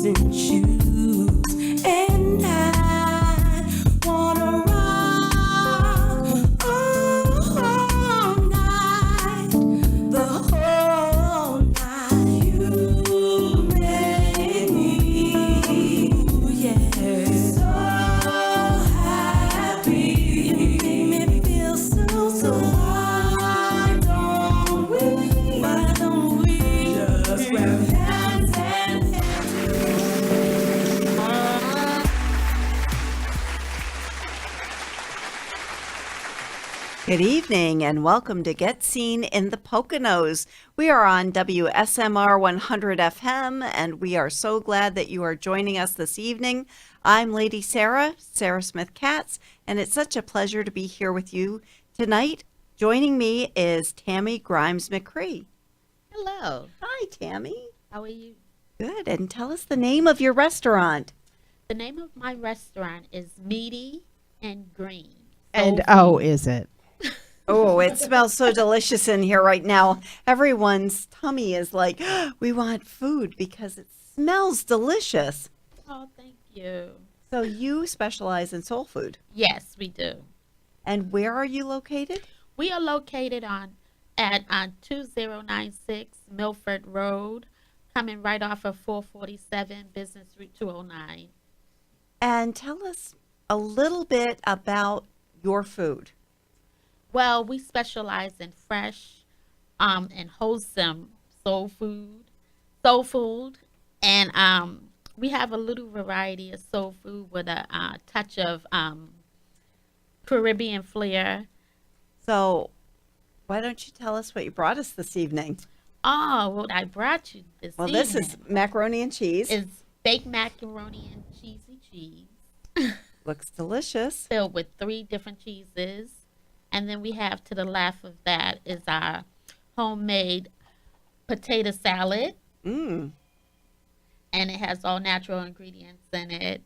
doesn't choose. And I wanna rock all night, the whole night. You make me, yeah, so happy. You make me feel so. Why don't we just grab hands and Good evening and welcome to Get Seen in the Poconos. We are on WSMR 100 FM and we are so glad that you are joining us this evening. I'm Lady Sarah Smith-Katz, and it's such a pleasure to be here with you tonight. Joining me is Tammy Grimes McCree. Hello. Hi, Tammy. How are you? Good. And tell us the name of your restaurant. The name of my restaurant is Meaty and Green. And oh, is it? Oh, it smells so delicious in here right now. Everyone's tummy is like, we want food because it smells delicious. Oh, thank you. So you specialize in soul food. Yes, we do. And where are you located? We are located at 2096 Milford Road, coming right off of 447 Business Route 209. And tell us a little bit about your food. Well, we specialize in fresh and wholesome soul food, and we have a little variety of soul food with a touch of Caribbean flair. So why don't you tell us what you brought us this evening? Oh, what I brought you this evening. Well, this is macaroni and cheese. It's baked macaroni and cheesy cheese. Looks delicious. Filled with 3 different cheeses. And then we have to the left of that is our homemade potato salad. Mm. And it has all natural ingredients in it.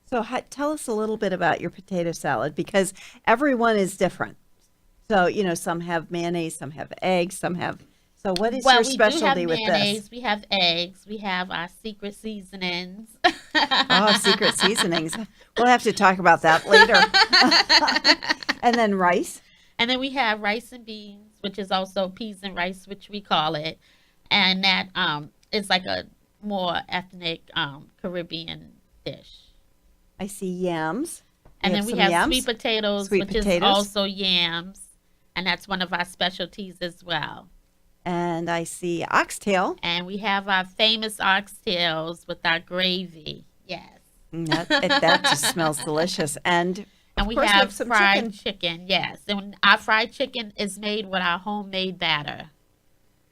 So tell us a little bit about your potato salad, because everyone is different. So, you know, some have mayonnaise, some have eggs, some have... So what is your specialty with this? We have mayonnaise, this? we have eggs, we have our secret seasonings. Oh, secret seasonings. We'll have to talk about that later. And then rice. And then we have rice and beans, which is also peas and rice, which we call it. And that is like a more ethnic Caribbean dish. I see yams. And then we have yams. sweet potatoes, which is also yams. And that's one of our specialties as well. And I see oxtail. And we have our famous oxtails with our gravy. Yes. That just smells delicious. And we have fried chicken. Yes. And our fried chicken is made with our homemade batter.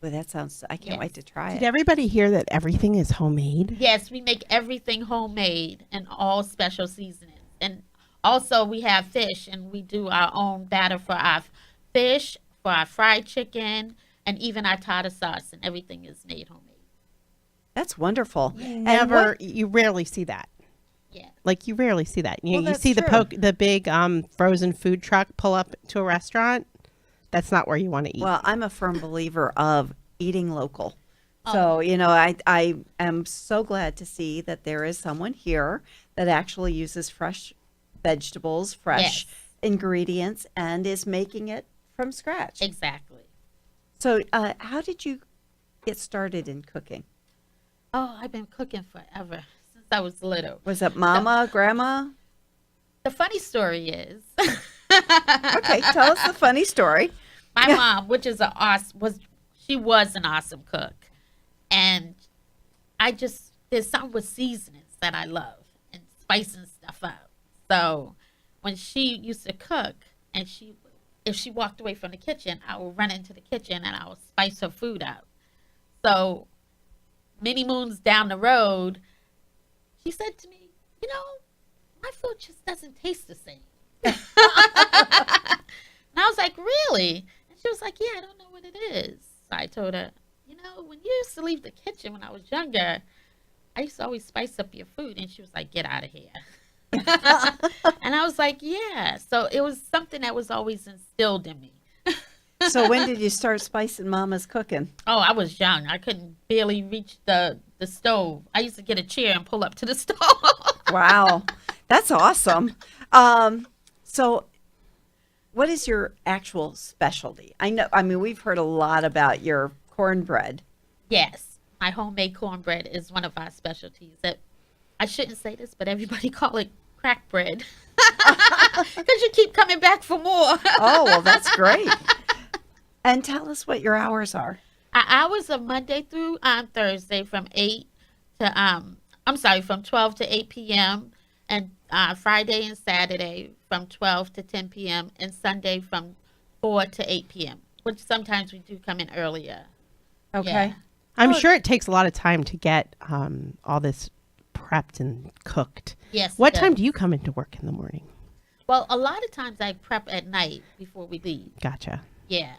Well, that sounds, I can't wait to try it. Did everybody hear that everything is homemade? Yes, we make everything homemade and all special seasonings. And also we have fish, and we do our own batter for our fish, for our fried chicken, and even our tartar sauce, and everything is made homemade. That's wonderful. You rarely see that. Yeah. Like, you rarely see that. You Well, see that's true. the big frozen food truck pull up to a restaurant. That's not where you want to eat. Well, I'm a firm believer of eating local. So, you know, I am so glad to see that there is someone here that actually uses fresh vegetables, fresh ingredients, and is making it from scratch. Exactly. So how did you get started in cooking? Oh, I've been cooking forever, since I was little. Was it mama, grandma? The funny story is... Okay, tell us the funny story. My mom, which is she was an awesome cook. And there's something with seasonings that I love and spicing stuff up. So when she used to cook, and if she walked away from the kitchen, I would run into the kitchen and I would spice her food up. So many moons down the road, she said to me, you know, my food just doesn't taste the same. And I was like, really? And she was like, yeah, I don't know what it is. So I told her, you know, when you used to leave the kitchen when I was younger, I used to always spice up your food. And she was like, get out of here. And I was like, yeah. So it was something that was always instilled in me. So when did you start spicing Mama's cooking? Oh, I was young. I couldn't barely reach the stove. I used to get a chair and pull up to the stove. Wow, that's awesome. So what is your actual specialty? I mean, we've heard a lot about your cornbread. Yes, my homemade cornbread is one of our specialties. That I shouldn't say this, but everybody call it crack bread because you keep coming back for more. Oh, well, that's great. And tell us what your hours are. Our hours are Monday through Thursday from 8 to from 12 to 8 p.m. and Friday and Saturday from 12 to 10 p.m. and Sunday from 4 to 8 p.m. Which sometimes we do come in earlier. Okay. Yeah. I'm sure it takes a lot of time to get all this prepped and cooked. Yes. What it time does. do you come into work in the morning? Well, a lot of times I prep at night before we leave. Gotcha. Yeah.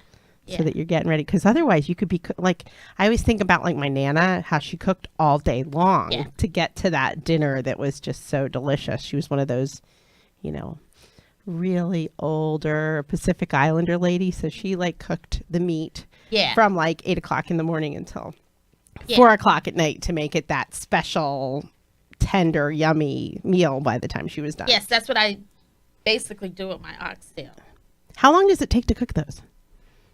So that you're getting ready, because otherwise you could be like, I always think about like my Nana, how she cooked all day long Yeah. to get to that dinner that was just so delicious. She was one of those, really older Pacific Islander lady, so she like cooked the meat Yeah. from like 8 o'clock in the morning until Yeah. 4 o'clock at night to make it that special, tender, yummy meal by the time she was done. Yes, that's what I basically do with my oxtail. How long does it take to cook those?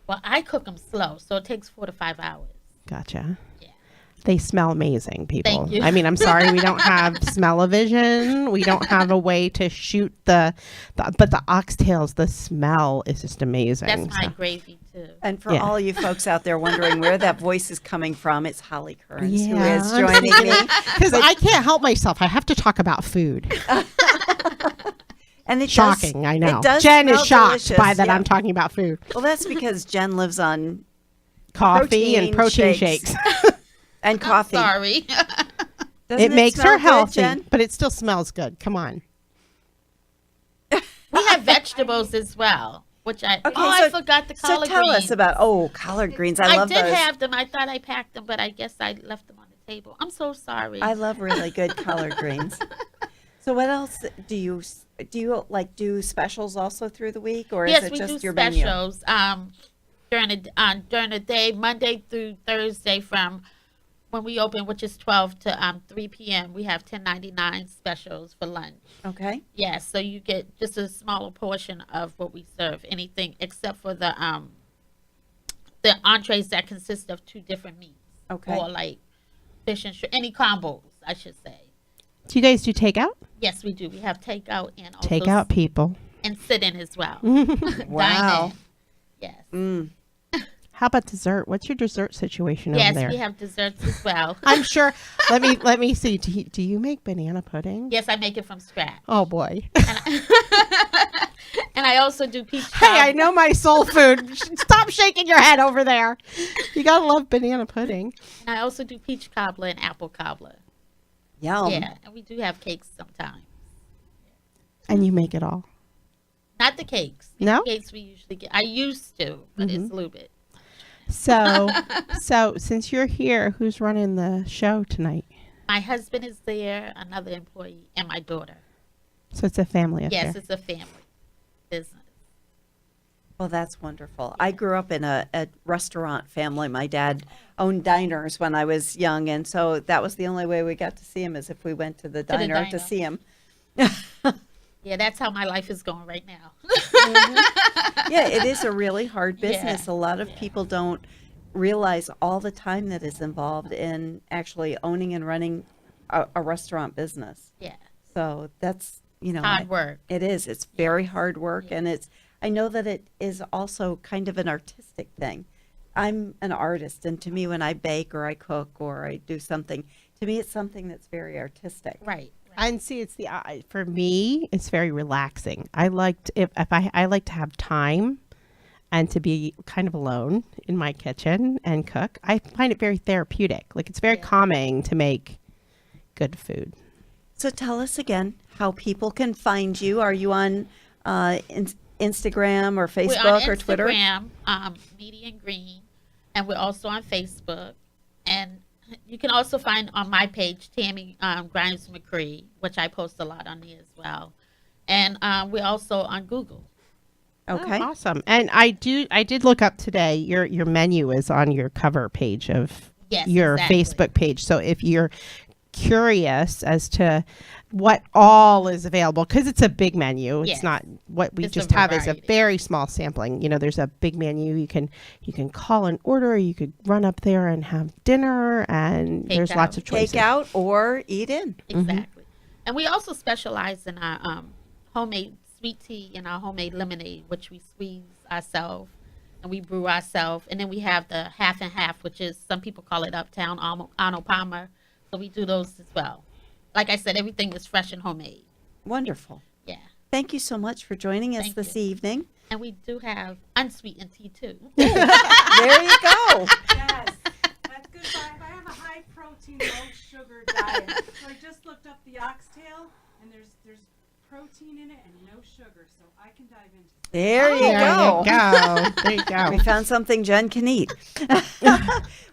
Well, I cook them slow, so it takes 4 to 5 hours. Gotcha. Yeah. They smell amazing, people. Thank you. I mean, I'm sorry we don't have smell-o-vision. We don't have a way to shoot but the oxtails, the smell is just amazing. That's my So- gravy, too. And for Yeah. all you folks out there wondering where that voice is coming from, it's Holly Kearns who Yeah, is I'm joining me. Because I can't help myself. I have to talk about food. And it Shocking, does, I know. It does Jen is smell shocked delicious, by that yeah. I'm talking about food. Well, that's because Jen lives on Coffee and protein shakes. and coffee. Sorry. Doesn't It makes smell her good, healthy, Jen? but it still smells good. Come on. We have vegetables as well, which I forgot the collard So tell greens. us about, collard greens. I I love did those. have them. I thought I packed them, but I guess I left them on the table. I'm so sorry. I love really good collard greens. So what else do you like do specials also through the week, or yes, is it we just do your menu? specials during the day, Monday through Thursday from when we open, which is 12 to 3 p.m. We have 10.99 specials for lunch. Okay. Yes, so you get just a smaller portion of what we serve, anything except for the entrees that consist of 2 different meats. Okay. Or like fish and shrimp, any combos, I should say. Do you guys do takeout? Yes, we do. We have takeout and also Takeout, people. and sit-in as well. Wow. Dine-in. Yes. Mm. How about dessert? What's your dessert situation over Yes, there? we have desserts as well. I'm sure. Let me see. Do you make banana pudding? Yes, I make it from scratch. Oh boy. And I also do peach Hey, I cobbler. know my soul food. Stop shaking your head over there. You gotta love banana pudding. And I also do peach cobbler and apple cobbler. Yum. Yeah, and we do have cakes sometimes. And you make it all. Not the cakes. The No? cakes we usually get. I used to, but it's a little bit. So since you're here, who's running the show tonight? My husband is there, another employee, and my daughter. So it's a family affair. Yes, it's a family business. Well, that's wonderful. I grew up in a restaurant family. My dad owned diners when I was young, and so that was the only way we got to see him is if we went to the the diner to diner. see him. Yeah, that's how my life is going right now. Yeah, it is a really hard business. Yeah. A lot of people don't realize all the time that is involved in actually owning and running a restaurant business. Yeah, So that's, hard work. It is. It's very hard work, and I know that it is also kind of an artistic thing. I'm an artist, and to me, when I bake or I cook or I do something, to me, it's something that's very artistic. Right. And see, it's for me, it's very relaxing. I like I like to have time and to be kind of alone in my kitchen and cook. I find it very therapeutic. Like it's very calming to make good food. So tell us again how people can find you. Are you on Instagram or Facebook We're on or Twitter? Instagram, Meaty and Green, and we're also on Facebook. And you can also find on my page, Tammy Grimes McCree, which I post a lot on there as well. And we're also on Google. Okay. Oh, awesome. And I did look up today. Your menu is on your cover page of Yes, your exactly. Facebook page. So if you're curious as to what all is available, because it's a big menu, it's Yes. not what we It's a just have is a variety. very small sampling. There's a big menu. You can call an order. You could run up there and have dinner, and Take there's lots out. of choices. Take out or eat in. Exactly. And we also specialize in our homemade sweet tea and our homemade lemonade, which we squeeze ourselves and we brew ourselves. And then we have the half and half, which is, some people call it Uptown Arnold Palmer. So we do those as well. Like I said, everything is fresh and homemade. Wonderful. Yeah. Thank you so much for joining us Thank this you. evening. And we do have unsweetened tea too. There you go. Yes, that's good. I have a high protein, low sugar diet. So I just looked up the oxtail, and there's protein in it and no sugar, so I can dive into it. There you There go. you go. There you We go. found something Jen can eat.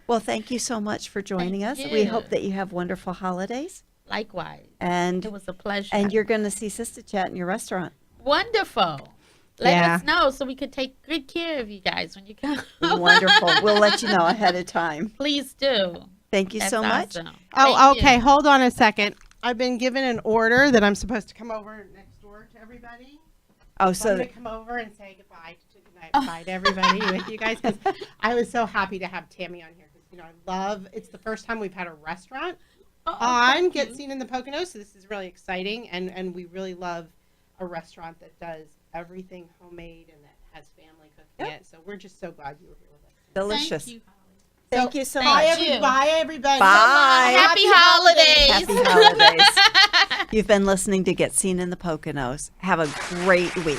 Well, thank you so much for joining us. Thank We you. hope that you have wonderful holidays. Likewise. And It was a pleasure. you're going to see Sister Chat in your restaurant. Wonderful. Let Yeah. us know so we could take good care of you guys when you come. Wonderful. We'll let you know ahead of time. Please do. Thank you That's so much. awesome. Oh, Thank okay. you. Hold on a second. I've been given an order that I'm supposed to come over next door to everybody. Oh, So I'm so going to come over and say goodbye to everybody with you guys, because I was so happy to have Tammy on here, because it's the first time we've had a restaurant Oh, on thank Get you. Seen in the Poconos, so this is really exciting, and we really love a restaurant that does everything homemade and that has family cooking Yep. it. So we're just so glad you were here with us. delicious. Thank you. Thank you so Thank much. you. Bye, everybody. Bye. Happy holidays. Happy holidays. You've been listening to Get Seen in the Poconos. Have a great week.